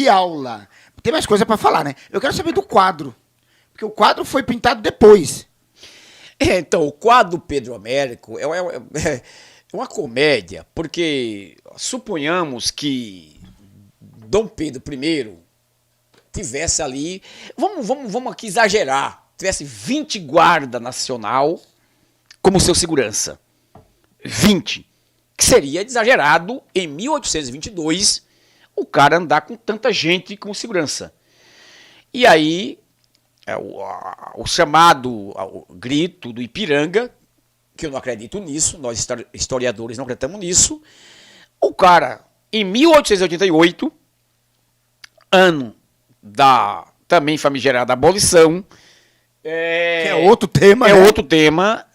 Que aula! Tem mais coisa pra falar, né? Eu quero saber do quadro. Porque o quadro foi pintado depois. Então, o quadro do Pedro Américo é uma comédia, porque suponhamos que Dom Pedro I tivesse ali, vamos aqui exagerar, tivesse 20 guarda nacional como seu segurança. 20. Que seria exagerado em 1822 o cara andar com tanta gente como segurança. E aí, o chamado o grito do Ipiranga, que eu não acredito nisso, nós historiadores não acreditamos nisso, o cara, em 1888, ano da também famigerada abolição, Que é outro tema, é né? outro tema,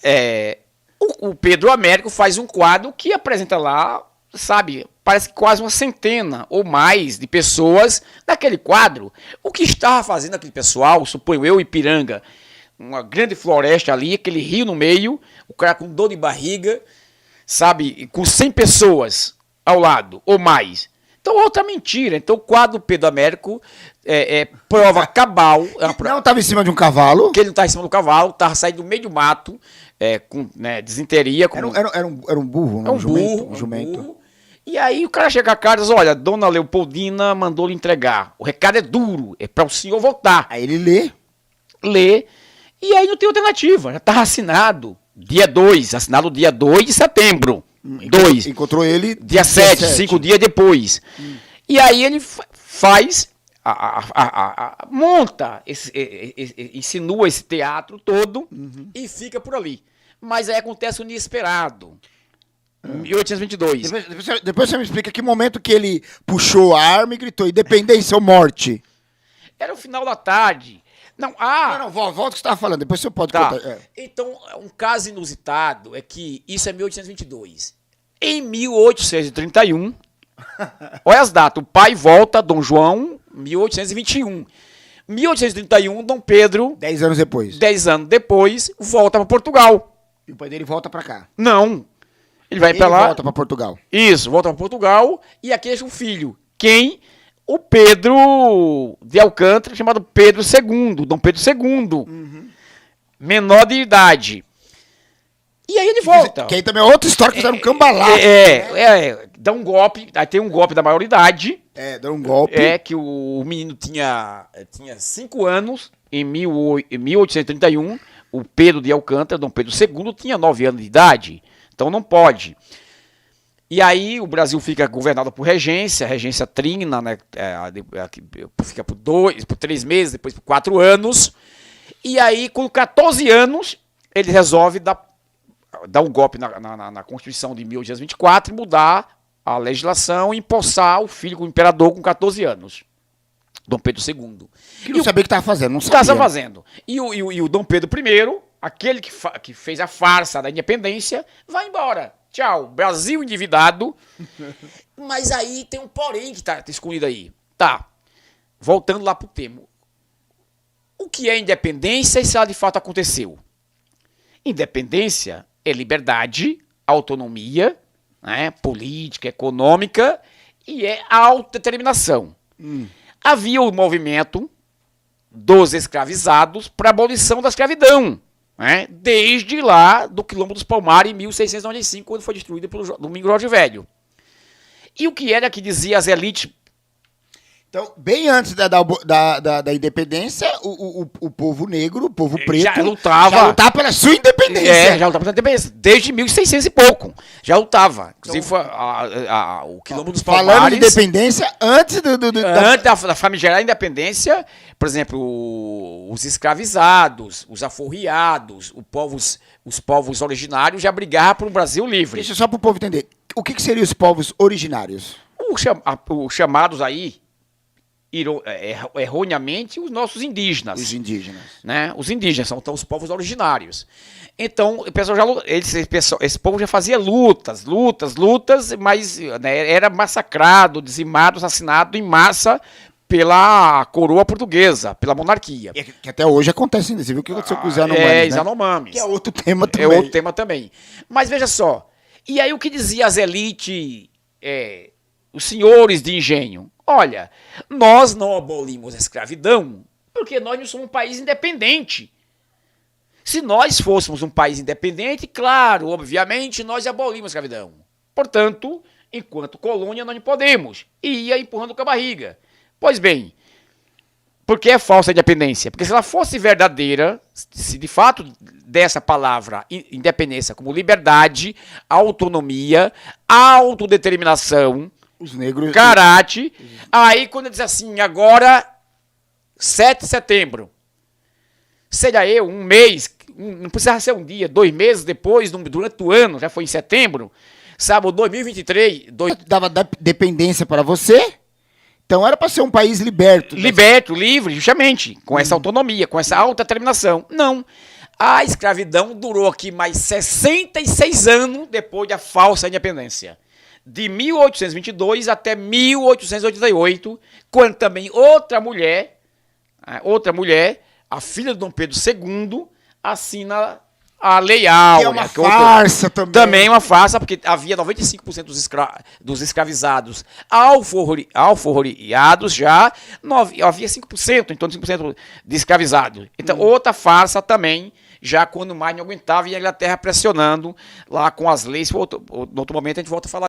o Pedro Américo faz um quadro que apresenta lá, sabe, parece que quase uma centena ou mais de pessoas naquele quadro. O que estava fazendo aquele pessoal, suponho eu, Ipiranga, uma grande floresta ali, aquele rio no meio, o cara com dor de barriga, sabe, com 100 pessoas ao lado ou mais. Então, outra mentira. Então, o quadro do Pedro Américo prova cabal. Não estava em cima de um cavalo. Que ele não estava em cima do cavalo, estava saindo do meio do mato, com desinteria. Era um burro, né? É um burro. E aí o cara chega a casa e diz, olha, Dona Leopoldina mandou lhe entregar. O recado é duro, é para o senhor voltar. Aí ele lê. Lê. E aí não tem alternativa. Já estava assinado dia 2, assinado dia 2 de setembro. 2. Encontrou ele dia 7, 5 dias depois. E aí ele faz, monta, insinua esse teatro todo e fica por ali. Mas aí acontece o inesperado. 1822. Depois você me explica que momento que ele puxou a arma e gritou independência ou morte. Era o final da tarde. Não, volta o que você estava falando, depois você pode tá. contar. Então, um caso inusitado é que isso é 1822. Em 1831, olha as datas, o pai volta, Dom João, 1821. 1831, Dom Pedro, 10 anos depois. 10 anos depois, volta para Portugal. E o pai dele volta pra cá. Não, ele vai para lá. Volta pra Portugal. Isso, volta para Portugal e aqui deixa um filho. Quem? O Pedro de Alcântara, chamado Pedro II, Dom Pedro II, menor de idade. E aí ele volta. Que aí também é outra história que fizeram um cambalacho. Dá um golpe, aí tem um golpe da maioridade. Dá um golpe. Que o menino tinha 5 anos, em 1831, o Pedro de Alcântara, Dom Pedro II, tinha 9 anos de idade, então não pode. E aí o Brasil fica governado por regência, regência trina, né, fica por 3 meses, depois por 4 anos, e aí com 14 anos ele resolve dar um golpe na Constituição de 1824 e mudar a legislação e empossar o filho como imperador com 14 anos, Dom Pedro II. Que não sabia o que estava fazendo, não sabia. Estava fazendo. E o Dom Pedro I, aquele que fez a farsa da independência, vai embora. Tchau, Brasil endividado. Mas aí tem um porém que tá escondido aí. Tá, voltando lá pro tema. O que é independência e se ela de fato aconteceu? Independência é liberdade, autonomia, né, política, econômica e é autodeterminação. Havia o movimento dos escravizados para a abolição da escravidão. Né? Desde lá do Quilombo dos Palmares, em 1695, quando foi destruído pelo Domingos Jorge Velho. E o que era que dizia as elites? Então, bem antes da independência, o povo negro, o povo preto, já lutava pela sua independência. Já lutava pela independência, desde 1600 e pouco. Já lutava. Inclusive, o Quilombo dos Palmares... Falando de independência, antes antes da famigerada independência, por exemplo, os escravizados, os aforriados, os povos originários já brigavam por um Brasil livre. Deixa só para o povo entender. O que seriam os povos originários? Os chamados aí, erroneamente, os nossos indígenas. Os indígenas. Né? Os indígenas são então, os povos originários. Então, o pessoal esse povo já fazia lutas, mas né, era massacrado, dizimado, assassinado em massa pela coroa portuguesa, pela monarquia. Que até hoje acontece ainda. Você viu o que aconteceu com os Yanomamis, os Yanomamis. Que é outro tema também. Mas veja só. E aí o que dizia as elites os senhores de engenho, olha, nós não abolimos a escravidão porque nós não somos um país independente. Se nós fôssemos um país independente, claro, obviamente, nós abolimos a escravidão. Portanto, enquanto colônia, nós não podemos. E ia empurrando com a barriga. Pois bem, por que é falsa a independência? Porque se ela fosse verdadeira, se de fato dessa palavra independência como liberdade, autonomia, autodeterminação, Os negros... caráter, aí quando diz assim, agora 7 de setembro, seja eu, um mês, não precisava ser um dia, 2 meses depois, durante o ano, já foi em setembro, sabe, 2023... Dava dependência para você? Então era para ser um país liberto. Liberto, livre, justamente, com essa autonomia, com essa autodeterminação. Não. A escravidão durou aqui mais 66 anos depois da falsa independência. De 1822 até 1888, quando também outra mulher, a filha de Dom Pedro II, assina a Lei Áurea. Que é uma farsa também. Também uma farsa, porque havia 95% dos escravizados alforriados já, havia 5%, em torno de 5% de escravizados. Então, outra farsa também, já quando mais não aguentava, e a Inglaterra pressionando lá com as leis. No outro momento a gente volta a falar.